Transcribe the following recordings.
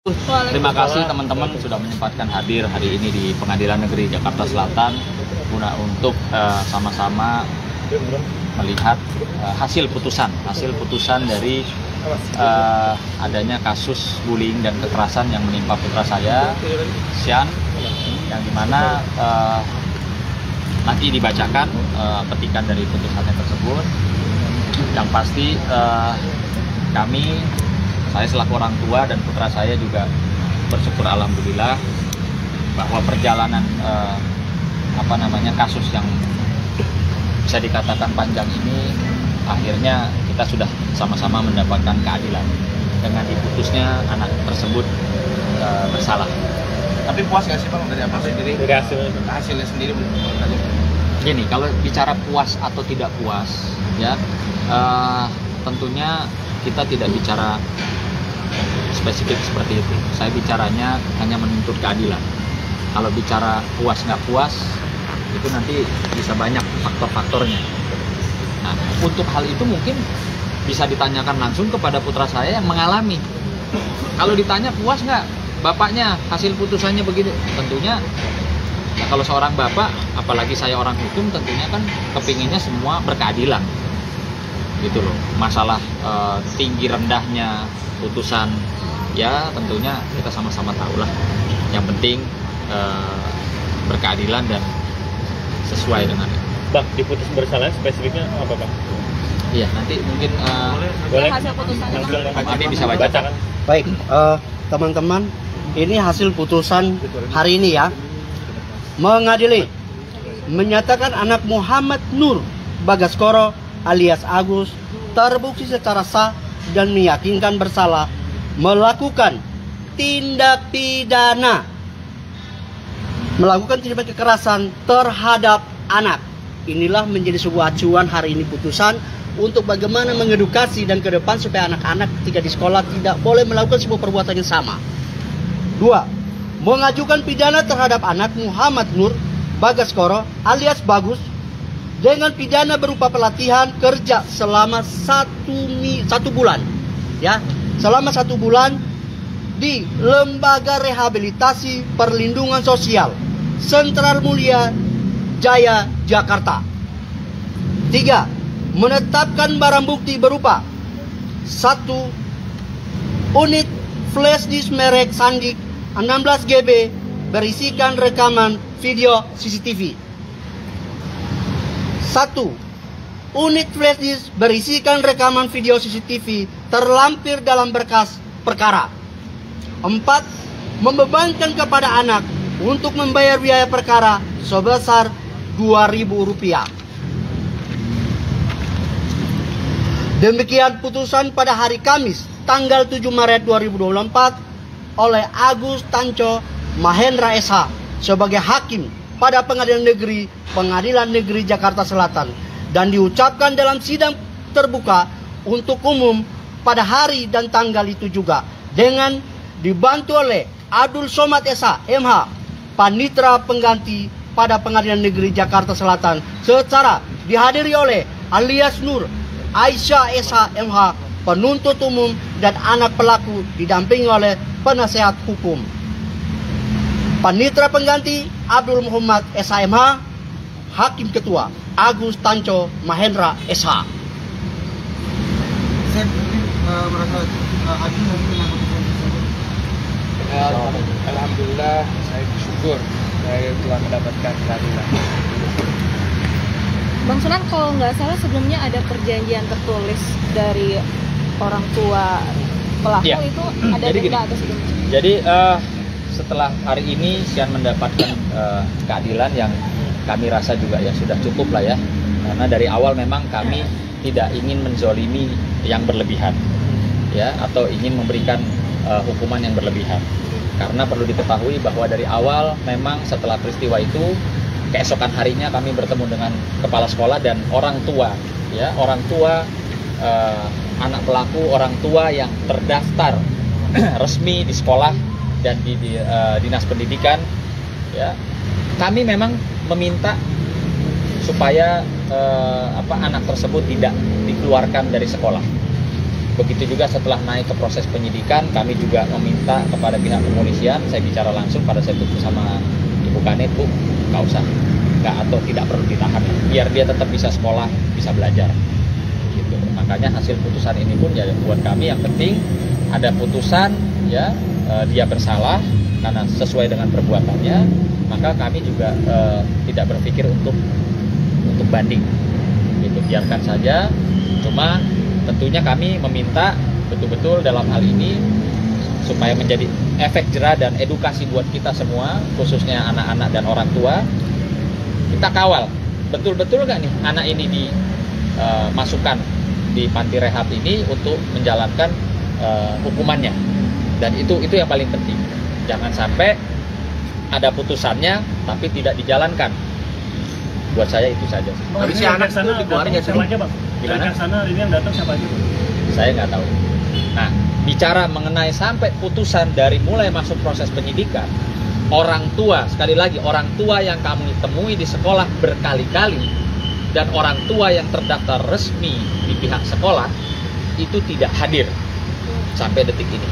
Terima kasih teman-teman sudah menyempatkan hadir hari ini di Pengadilan Negeri Jakarta Selatan guna untuk sama-sama melihat hasil putusan dari adanya kasus bullying dan kekerasan yang menimpa putra saya, Sian, yang dimana nanti dibacakan petikan dari putusannya tersebut. Yang pasti saya selaku orang tua dan putra saya juga bersyukur alhamdulillah bahwa perjalanan kasus yang bisa dikatakan panjang ini akhirnya kita sudah sama-sama mendapatkan keadilan dengan diputusnya anak tersebut bersalah. Tapi puas nggak sih Bang dari apa sendiri? Dari hasilnya sendiri Gini, kalau bicara puas atau tidak puas ya tentunya kita tidak bicara spesifik seperti itu. Saya bicaranya hanya menuntut keadilan. Kalau bicara puas nggak puas, itu nanti bisa banyak faktor-faktornya. Nah, untuk hal itu mungkin bisa ditanyakan langsung kepada putra saya yang mengalami. Kalau ditanya puas nggak bapaknya hasil putusannya begitu, tentunya ya kalau seorang bapak, apalagi saya orang hukum, tentunya kan kepinginnya semua berkeadilan. Gitu loh. Masalah tinggi rendahnya putusan ya tentunya kita sama-sama tahu lah. Yang penting berkeadilan dan sesuai dengan itu. Bang, diputus bersalah spesifiknya apa Bang? Iya, nanti mungkin boleh hasil putusannya Abi bisa bacakan. Baik, teman-teman, ini hasil putusan hari ini ya. Mengadili menyatakan anak Muhammad Nur Bagaskoro alias Agus terbukti secara sah dan meyakinkan bersalah melakukan tindak pidana kekerasan terhadap anak. Inilah menjadi sebuah acuan hari ini putusan untuk bagaimana mengedukasi dan ke depan supaya anak-anak ketika di sekolah tidak boleh melakukan sebuah perbuatan yang sama. 2. Mengajukan pidana terhadap anak Muhammad Nur Bagaskoro alias Bagus dengan pidana berupa pelatihan kerja selama satu bulan, ya, selama 1 bulan di Lembaga Rehabilitasi Perlindungan Sosial Sentral Mulia Jaya, Jakarta. 3. Menetapkan barang bukti berupa 1 unit flash disk merek Sandik 16 GB berisikan rekaman video CCTV. 1 unit flash disk berisikan rekaman video CCTV terlampir dalam berkas perkara. 4. Membebankan kepada anak untuk membayar biaya perkara sebesar Rp2.000. Demikian putusan pada hari Kamis tanggal 7 Maret 2024 oleh Agus Tanco Mahendra SH sebagai hakim pada Pengadilan Negeri Jakarta Selatan dan diucapkan dalam sidang terbuka untuk umum pada hari dan tanggal itu juga dengan dibantu oleh Abdul Somad SH MH Panitra Pengganti pada Pengadilan Negeri Jakarta Selatan secara dihadiri oleh alias Nur Aisyah SH MH penuntut umum dan anak pelaku didampingi oleh penasehat hukum. Panitra Pengganti Abdul Muhammad SH Hakim Ketua Agus Tanco Mahendra SH. Saya merasa hakim dengan keputusan tersebut. Alhamdulillah, saya bersyukur saya telah mendapatkan keadilan. Bang Sunan, kalau nggak salah sebelumnya ada perjanjian tertulis dari orang tua pelaku ya. Itu ada denda atau sebelumnya? Jadi setelah hari ini Sian mendapatkan keadilan yang kami rasa juga ya sudah cukup lah ya, karena dari awal memang kami tidak ingin menzolimi yang berlebihan ya, atau ingin memberikan hukuman yang berlebihan, karena perlu diketahui bahwa dari awal memang setelah peristiwa itu keesokan harinya kami bertemu dengan kepala sekolah dan orang tua ya, orang tua anak pelaku, orang tua yang terdaftar resmi di sekolah dan di dinas pendidikan ya. Kami memang meminta supaya anak tersebut tidak dikeluarkan dari sekolah Begitu juga setelah naik ke proses penyidikan, kami juga meminta kepada pihak kepolisian, saya bicara langsung pada saat itu sama Ibu Kanit, Bu, nggak usah, nggak atau tidak perlu ditahan, biar dia tetap bisa sekolah, bisa belajar. Gitu. Makanya hasil putusan ini pun ya buat kami yang penting ada putusan, ya dia bersalah karena sesuai dengan perbuatannya, maka kami juga tidak berpikir untuk banding. Gitu, biarkan saja. Cuma tentunya kami meminta betul-betul dalam hal ini supaya menjadi efek jera dan edukasi buat kita semua, khususnya anak-anak dan orang tua. Kita kawal betul-betul nggak nih anak ini dimasukkan di panti rehab ini untuk menjalankan hukumannya, dan itu yang paling penting. Jangan sampai ada putusannya tapi tidak dijalankan. Buat saya itu saja. Tapi si anak sana dikeluarin ya siapa aja, Bang? Gimana? Dari sana ini yang datang siapa aja, Bang? Saya nggak tahu. Nah, bicara mengenai sampai putusan dari mulai masuk proses penyidikan, orang tua, sekali lagi, orang tua yang kami temui di sekolah berkali-kali dan orang tua yang terdaftar resmi di pihak sekolah itu tidak hadir sampai detik ini.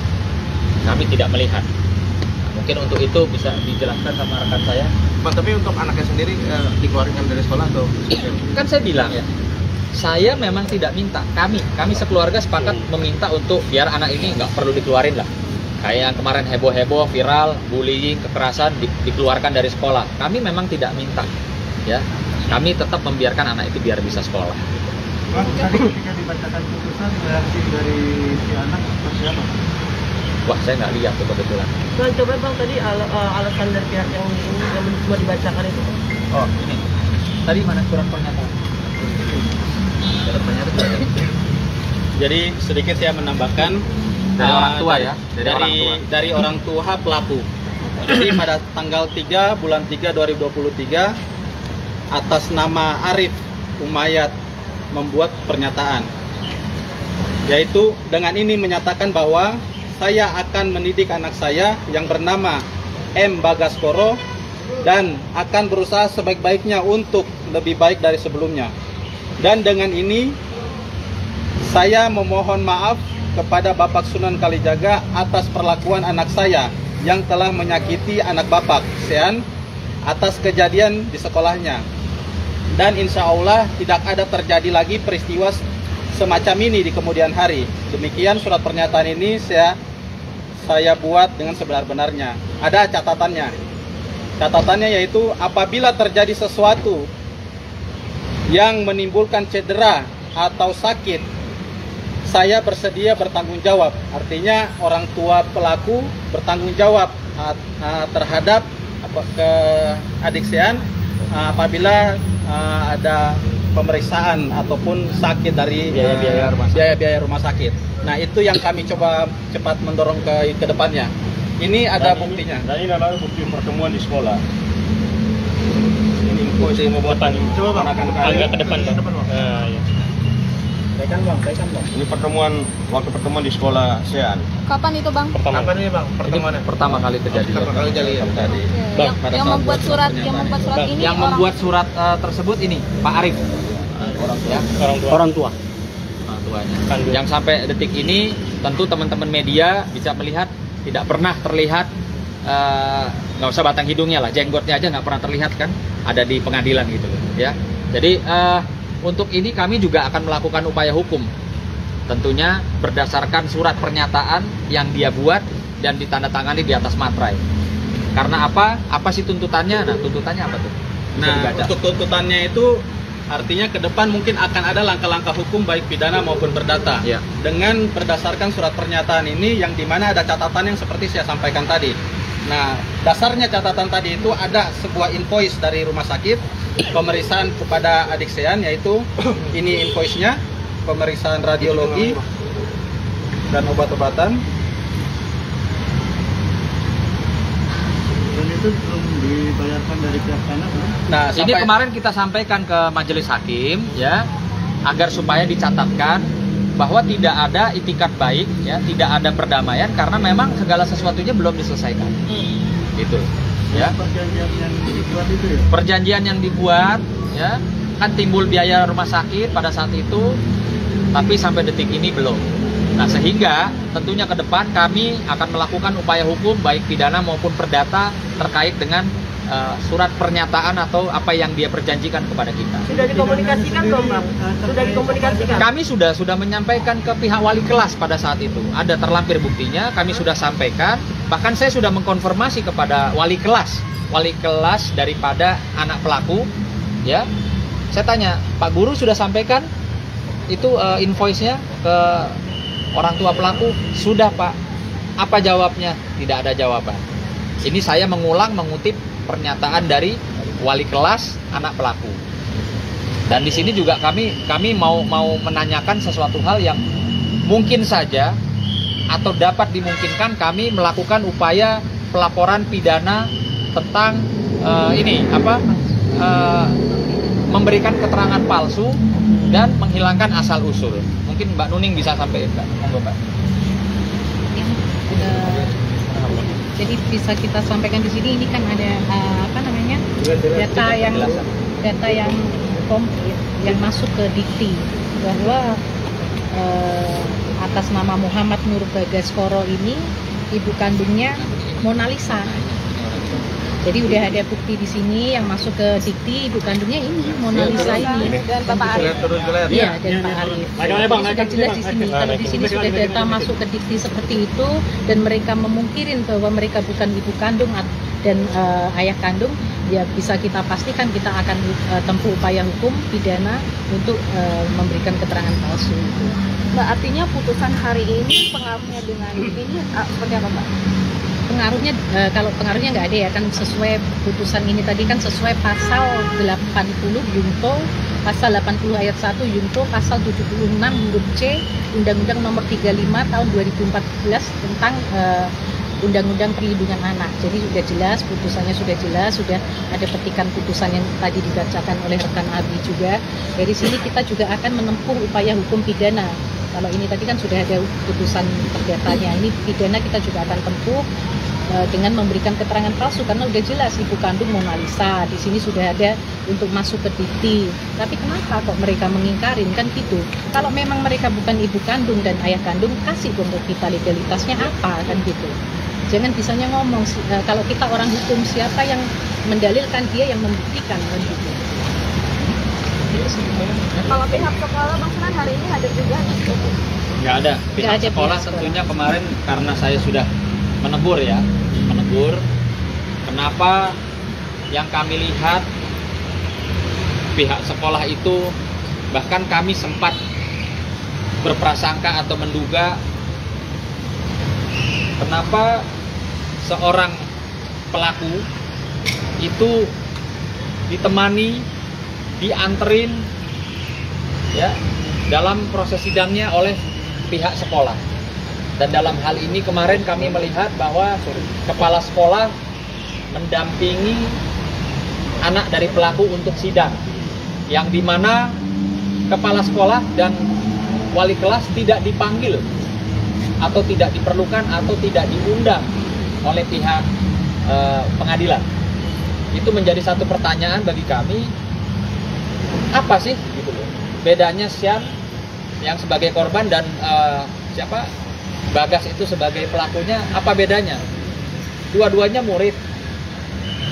Kami tidak melihat. Nah, mungkin untuk itu bisa dijelaskan sama rekan saya. Bang, tapi untuk anaknya sendiri dikeluarkan dari sekolah atau? Kan saya bilang ya, saya memang tidak minta. Kami sekeluarga sepakat meminta untuk biar anak ini nggak perlu dikeluarin lah. Kayak yang kemarin heboh-heboh, viral, bullying, kekerasan dikeluarkan dari sekolah. Kami memang tidak minta, ya. Kami tetap membiarkan anak itu biar bisa sekolah. Bang, tadi ketika dibacakan putusan, reaksi dari si anak seperti apa? Wah, saya nggak lihat tuh kebetulan. Bang, coba Bang tadi alasan dari pihak yang ini yang mau dibacakan itu. Oh, ini. Tadi mana surat pernyataan? Surat pernyataan. Jadi sedikit saya menambahkan Dari orang tua ya? Dari orang tua pelaku. Jadi pada tanggal 3 bulan 3 2023 atas nama Arif Umayyad membuat pernyataan. Yaitu dengan ini menyatakan bahwa saya akan mendidik anak saya yang bernama M. Bagaskoro dan akan berusaha sebaik-baiknya untuk lebih baik dari sebelumnya. Dan dengan ini saya memohon maaf kepada Bapak Sunan Kalijaga atas perlakuan anak saya yang telah menyakiti anak Bapak Sean atas kejadian di sekolahnya. Dan insya Allah tidak ada terjadi lagi peristiwa semacam ini di kemudian hari. Demikian surat pernyataan ini saya buat dengan sebenar-benarnya. Ada catatannya. Catatannya yaitu apabila terjadi sesuatu yang menimbulkan cedera atau sakit, saya bersedia bertanggung jawab. Artinya orang tua pelaku bertanggung jawab terhadap ke adik Sean apabila ada pemeriksaan ataupun sakit dari biaya rumah sakit. Nah, itu yang kami coba cepat mendorong ke depannya. Ini ada buktinya. Dan ini adalah bukti pertemuan di sekolah. Ini info pembuatan. Coba Bang, agak ke depan Bang. Ya. Kaitan bang. Ini waktu pertemuan di sekolah Sean. Kapan itu Bang? Kapan ini Bang? Pertemuannya pertama kali terjadi. Tadi. Bang, Yang membuat surat ini yang membuat surat tersebut ini Pak Arif. Orang tua. Tuanya. Yang sampai detik ini tentu teman-teman media bisa melihat tidak pernah terlihat, nggak usah batang hidungnya lah, jenggotnya aja nggak pernah terlihat kan ada di pengadilan gitu ya. Jadi untuk ini kami juga akan melakukan upaya hukum, tentunya berdasarkan surat pernyataan yang dia buat dan ditandatangani di atas materai. Karena apa? Apa sih tuntutannya? Nah, tuntutannya apa tuh? Nah, untuk tuntutannya itu artinya ke depan mungkin akan ada langkah-langkah hukum baik pidana maupun perdata. Ya. Dengan berdasarkan surat pernyataan ini yang dimana ada catatan yang seperti saya sampaikan tadi. Nah, dasarnya catatan tadi itu ada sebuah invoice dari rumah sakit pemeriksaan kepada adik Sean, yaitu ini invoice-nya, pemeriksaan radiologi dan obat-obatan. Dan itu belum dibayarkan dari pihak sana, kan? Nah, Ini kemarin kita sampaikan ke majelis hakim ya, agar supaya dicatatkan bahwa tidak ada itikat baik ya, tidak ada perdamaian karena memang segala sesuatunya belum diselesaikan. Gitu. Ya. Perjanjian yang dibuat itu ya? Perjanjian yang dibuat ya, kan timbul biaya rumah sakit pada saat itu, tapi sampai detik ini belum. Nah, sehingga tentunya ke depan kami akan melakukan upaya hukum baik pidana maupun perdata terkait dengan surat pernyataan atau apa yang dia perjanjikan kepada kita. Sudah dikomunikasikan belum, Bang? Sudah dikomunikasikan? Kami sudah menyampaikan ke pihak wali kelas pada saat itu. Ada terlampir buktinya, kami sudah sampaikan. Bahkan saya sudah mengkonfirmasi kepada wali kelas daripada anak pelaku. Ya, saya tanya, Pak Guru sudah sampaikan itu invoice-nya ke orang tua pelaku? Sudah, Pak. Apa jawabnya? Tidak ada jawaban. Ini saya mengutip pernyataan dari wali kelas anak pelaku. Dan di sini juga kami mau menanyakan sesuatu hal yang mungkin saja atau dapat dimungkinkan kami melakukan upaya pelaporan pidana tentang memberikan keterangan palsu dan menghilangkan asal usul. Mungkin Mbak Nuning bisa sampaikan, monggo Mbak. Jadi bisa kita sampaikan di sini, ini kan ada data yang komplit yang masuk ke Dikti bahwa atas nama Muhammad Nur Bagaskoro ini ibu kandungnya Mona Lisa. Jadi udah ada bukti di sini yang masuk ke Dikti, ibu kandungnya ini Mona Lisa ini dan Bapak Arif. Iya, dan Pak Arif. Sudah jelas di sini. Kalau di sini sudah data masuk ke Dikti seperti itu dan mereka memungkirin bahwa mereka bukan ibu kandung dan ayah kandung, ya bisa kita pastikan kita akan tempuh upaya hukum pidana untuk memberikan keterangan palsu itu. Mbak, artinya putusan hari ini pengaruhnya dengan ini seperti apa, Mbak? Pengaruhnya, kalau pengaruhnya nggak ada ya, kan sesuai putusan ini tadi kan sesuai pasal 80 Junto, pasal 80 ayat 1 Junto, pasal 76 huruf C Undang-Undang Nomor 35 tahun 2014 tentang Undang-Undang Perlindungan Anak. Jadi sudah jelas, putusannya sudah jelas, sudah ada petikan putusan yang tadi dibacakan oleh rekan Abi juga. Dari sini kita juga akan menempuh upaya hukum pidana. Kalau ini tadi kan sudah ada putusan perdatanya, ini pidana kita juga akan tempuh dengan memberikan keterangan palsu karena udah jelas ibu kandung Mona Lisa. Di sini sudah ada untuk masuk ke Dikti. Tapi kenapa kok mereka mengingkarin kan gitu? Kalau memang mereka bukan ibu kandung dan ayah kandung, kasih dong kita legalitasnya apa kan gitu. Jangan bisanya ngomong kalau kita orang hukum, siapa yang mendalilkan, dia yang membuktikan kan gitu. Kalau pihak sekolah maksudnya hari ini hadir juga? Nggak ada. Pihak sekolah tentunya kemarin karena saya sudah menegur. Kenapa yang kami lihat pihak sekolah itu, bahkan kami sempat berprasangka atau menduga kenapa seorang pelaku itu ditemani, dianterin ya dalam proses sidangnya oleh pihak sekolah. Dan dalam hal ini kemarin kami melihat bahwa kepala sekolah mendampingi anak dari pelaku untuk sidang, yang dimana kepala sekolah dan wali kelas tidak dipanggil atau tidak diperlukan atau tidak diundang oleh pihak pengadilan. Itu menjadi satu pertanyaan bagi kami, apa sih gitu loh bedanya Sian yang sebagai korban dan Bagas itu sebagai pelakunya, apa bedanya? Dua-duanya murid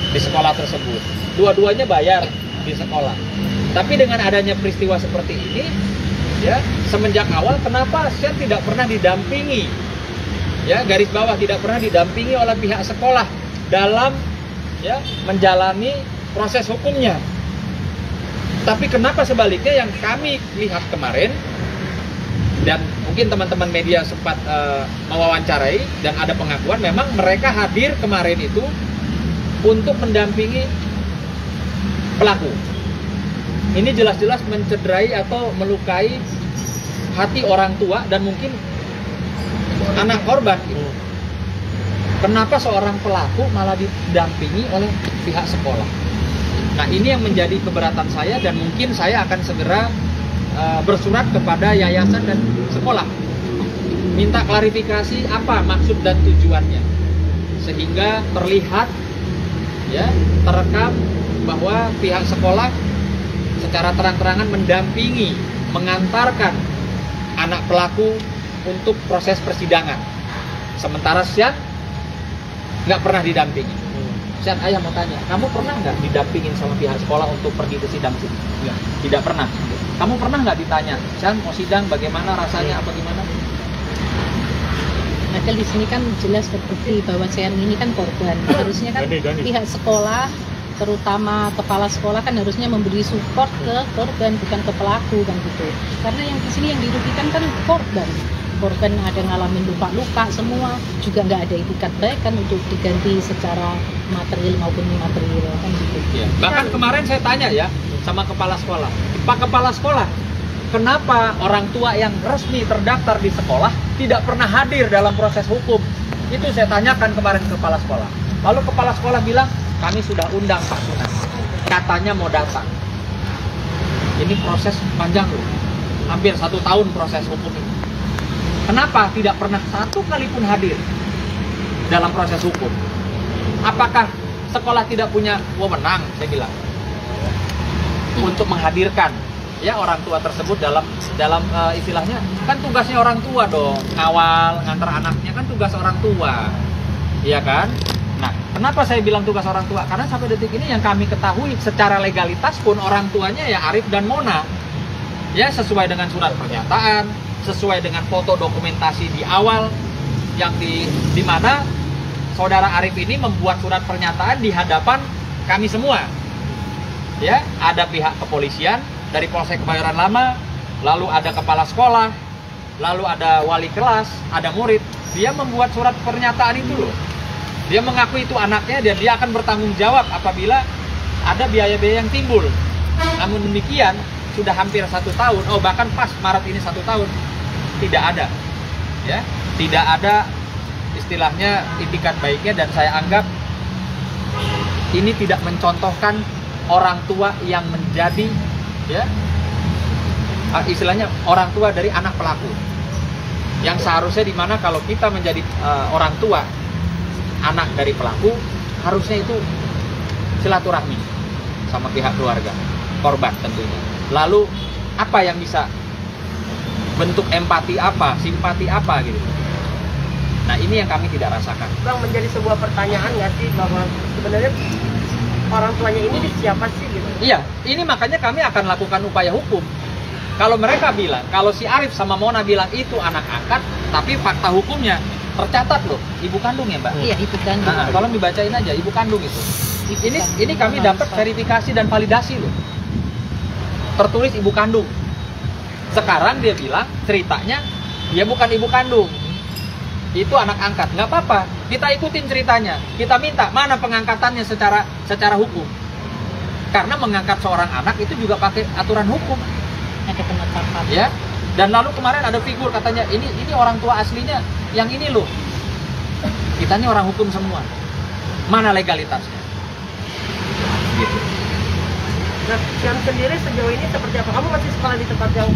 di sekolah tersebut, dua-duanya bayar di sekolah. Tapi dengan adanya peristiwa seperti ini, ya semenjak awal kenapa Sian tidak pernah didampingi? Ya, garis bawah tidak pernah didampingi oleh pihak sekolah dalam ya menjalani proses hukumnya. Tapi kenapa sebaliknya yang kami lihat kemarin, dan mungkin teman-teman media sempat mewawancarai dan ada pengakuan memang mereka hadir kemarin itu untuk mendampingi pelaku. Ini jelas-jelas mencederai atau melukai hati orang tua dan mungkin anak korban. Kenapa seorang pelaku malah didampingi oleh pihak sekolah? Nah, ini yang menjadi keberatan saya dan mungkin saya akan segera bersurat kepada yayasan dan sekolah minta klarifikasi apa maksud dan tujuannya, sehingga terlihat ya terekam bahwa pihak sekolah secara terang-terangan mendampingi, mengantarkan anak pelaku untuk proses persidangan. Sementara Sian nggak pernah didampingi. Sian, ayah mau tanya, kamu pernah nggak didampingin sama pihak sekolah untuk pergi ke sidang sini? Tidak pernah. Kamu pernah nggak ditanya, Sian mau sidang bagaimana rasanya, apa gimana? Nah, di sini kan jelas terbukti bahwa Sian ini kan korban. Harusnya kan pihak sekolah, terutama kepala sekolah kan harusnya memberi support ke korban, bukan ke pelaku kan gitu. Karena yang di sini yang dirugikan kan korban. Korban ada ngalamin luka-luka semua, juga nggak ada itikat baik kan untuk diganti secara material maupun imaterial kan gitu. Ya. Bahkan kemarin saya tanya ya sama kepala sekolah, Pak Kepala Sekolah, kenapa orang tua yang resmi terdaftar di sekolah tidak pernah hadir dalam proses hukum? Itu saya tanyakan kemarin ke kepala sekolah. Lalu kepala sekolah bilang, kami sudah undang Pak Sunan, katanya mau datang. Ini proses panjang loh, hampir 1 tahun proses hukum ini. Kenapa tidak pernah satu kali pun hadir dalam proses hukum? Apakah sekolah tidak punya wewenang, saya bilang, untuk menghadirkan ya orang tua tersebut dalam istilahnya, kan tugasnya orang tua dong, ngawal, ngantar anaknya kan tugas orang tua, iya kan? Nah, kenapa saya bilang tugas orang tua? Karena sampai detik ini yang kami ketahui secara legalitas pun orang tuanya ya Arif dan Mona, ya sesuai dengan surat pernyataan, sesuai dengan foto dokumentasi di awal yang di mana saudara Arif ini membuat surat pernyataan di hadapan kami semua. Ya, ada pihak kepolisian dari Polsek Kebayoran Lama, lalu ada kepala sekolah, lalu ada wali kelas, ada murid. Dia membuat surat pernyataan itu loh. Dia mengaku itu anaknya dan dia akan bertanggung jawab apabila ada biaya-biaya yang timbul. Namun demikian, sudah hampir 1 tahun, bahkan pas Maret ini 1 tahun, tidak ada, ya, tidak ada istilahnya itikat baiknya, dan saya anggap ini tidak mencontohkan orang tua yang menjadi, ya, istilahnya orang tua dari anak pelaku, yang seharusnya dimana kalau kita menjadi orang tua anak dari pelaku, harusnya itu silaturahmi sama pihak keluarga korban tentunya. Lalu apa yang bisa bentuk empati apa, simpati apa gitu. Nah, ini yang kami tidak rasakan. Bang, menjadi sebuah pertanyaan nggak sih bahwa sebenarnya orang tuanya ini siapa sih gitu? Iya, ini makanya kami akan lakukan upaya hukum. Kalau mereka bilang, kalau si Arif sama Mona bilang itu anak angkat, tapi fakta hukumnya tercatat loh, ibu kandung ya Mbak? Iya, ibu kandung. Nah, tolong dibacain aja, ibu kandung itu. Ini kami dapat verifikasi dan validasi loh. Tertulis ibu kandung. Sekarang dia bilang ceritanya dia bukan ibu kandung, itu anak angkat. Nggak apa-apa, kita ikutin ceritanya. Kita minta mana pengangkatannya secara hukum. Karena mengangkat seorang anak itu juga pakai aturan hukum. Ada penetapan. Ya. Dan lalu kemarin ada figur katanya ini orang tua aslinya yang ini loh. Kita ini orang hukum semua. Mana legalitasnya? Gitu. Nah, yang sendiri sejauh ini seperti apa? Kamu masih sekolah di tempat yang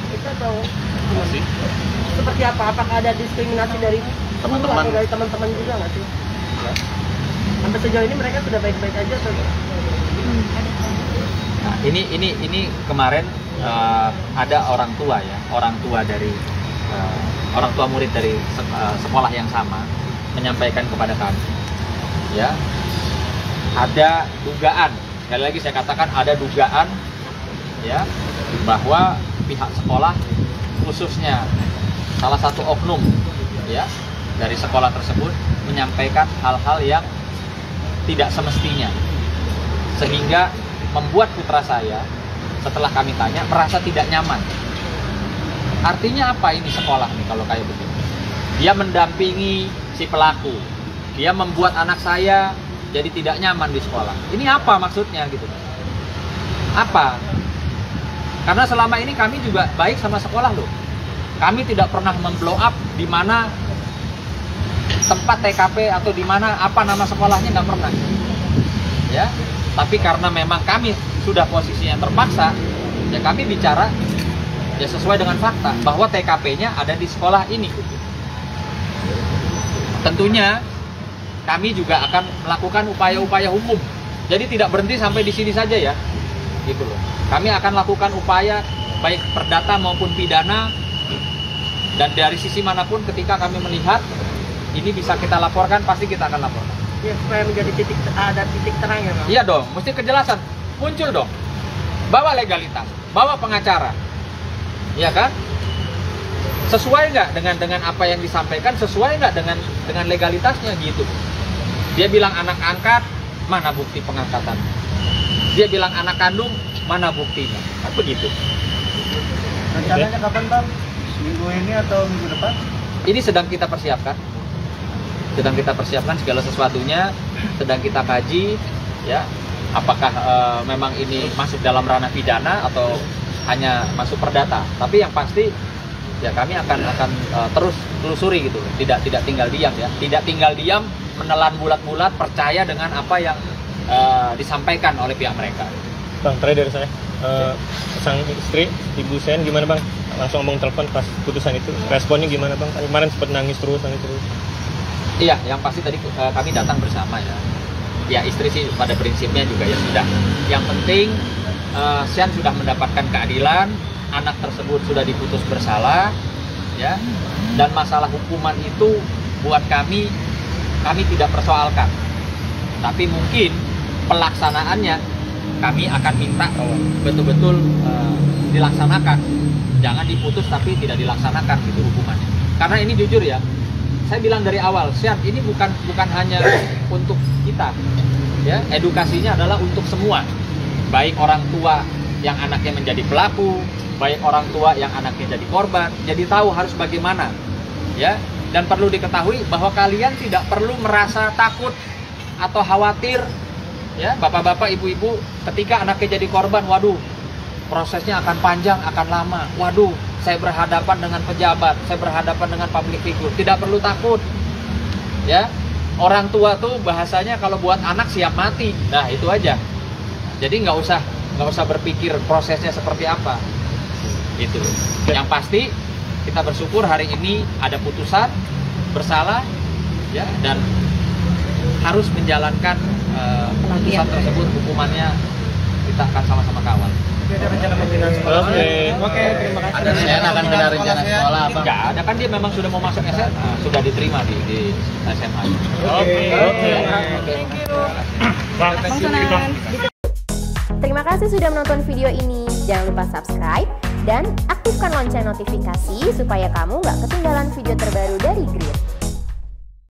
itu atau Masih. seperti apa? Apakah ada diskriminasi dari Teman-teman. dari teman-teman juga nggak sih? Sampai sejauh ini mereka sudah baik-baik aja atau? Nah, ini kemarin ada orang tua ya, orang tua dari orang tua murid dari sekolah yang sama menyampaikan kepada kami, ya, ada dugaan. Sekali lagi saya katakan ada dugaan, ya, bahwa pihak sekolah khususnya salah satu oknum, ya, dari sekolah tersebut menyampaikan hal-hal yang tidak semestinya, sehingga membuat putra saya setelah kami tanya merasa tidak nyaman. Artinya apa ini sekolah nih kalau kayak begini? Dia mendampingi si pelaku, dia membuat anak saya jadi tidak nyaman di sekolah. Ini apa maksudnya gitu? Apa? Karena selama ini kami juga baik sama sekolah loh. Kami tidak pernah memblow up di mana tempat TKP atau di mana apa nama sekolahnya, nggak pernah. Ya, tapi karena memang kami sudah posisinya terpaksa, ya kami bicara ya sesuai dengan fakta bahwa TKP-nya ada di sekolah ini. Tentunya kami juga akan melakukan upaya-upaya hukum. Jadi tidak berhenti sampai di sini saja ya, gitu loh. Kami akan lakukan upaya baik perdata maupun pidana Dan dari sisi manapun ketika kami melihat ini bisa kita laporkan, pasti kita akan laporkan. Ya, supaya menjadi ada titik terang ya, Bang. Iya dong, mesti kejelasan. Muncul dong. Bawa legalitas, bawa pengacara. Iya kan? Sesuai nggak dengan apa yang disampaikan, sesuai nggak dengan legalitasnya gitu. Dia bilang anak angkat, mana bukti pengangkatan? Dia bilang anak kandung, mana buktinya? Kan begitu. Rencananya kapan Bang? Minggu ini atau minggu depan? Ini sedang kita persiapkan. Sedang kita persiapkan segala sesuatunya, sedang kita kaji, ya. Apakah memang ini masuk dalam ranah pidana atau hanya masuk perdata? Tapi yang pasti, ya kami akan terus telusuri gitu. Tidak tinggal diam ya. Tidak tinggal diam, menelan bulat-bulat, percaya dengan apa yang disampaikan oleh pihak mereka. Bang, terakhir dari saya, sang istri, Ibu Sen gimana Bang? Langsung ngomong telepon pas putusan itu, responnya gimana Bang? Kemarin sempat nangis terus. Iya, yang pasti tadi kami datang bersama ya. Ya istri sih pada prinsipnya juga ya sudah. Yang penting Sian sudah mendapatkan keadilan, anak tersebut sudah diputus bersalah, ya. Dan masalah hukuman itu buat kami tidak persoalkan. Tapi mungkin pelaksanaannya kami akan minta betul-betul dilaksanakan. Jangan diputus tapi tidak dilaksanakan gitu hukumannya. Karena ini jujur ya, saya bilang dari awal, Sian ini bukan hanya untuk kita, ya. Edukasinya adalah untuk semua, baik orang tua yang anaknya menjadi pelaku, baik orang tua yang anaknya jadi korban. Jadi tahu harus bagaimana, ya. Dan perlu diketahui bahwa kalian tidak perlu merasa takut atau khawatir, ya, bapak-bapak, ibu-ibu, ketika anaknya jadi korban. Waduh, prosesnya akan panjang, akan lama. Waduh, saya berhadapan dengan pejabat, saya berhadapan dengan public figure. Tidak perlu takut, ya. Orang tua tuh bahasanya kalau buat anak siap mati. Nah itu aja. Jadi nggak usah berpikir prosesnya seperti apa. Gitu. Yang pasti kita bersyukur hari ini ada putusan bersalah, ya, dan harus menjalankan putusan tersebut. Hukumannya kita akan sama-sama kawal. Ada rencana pembinaan sekolah. Oke, terima kasih. Ada akan pindah rencana sekolah apa? Enggak, ada kan dia memang sudah mau masuk SMA, sudah diterima di SMA. Oke. Terima kasih sudah menonton video ini. Jangan lupa subscribe dan aktifkan lonceng notifikasi supaya kamu nggak ketinggalan video terbaru dari Grid.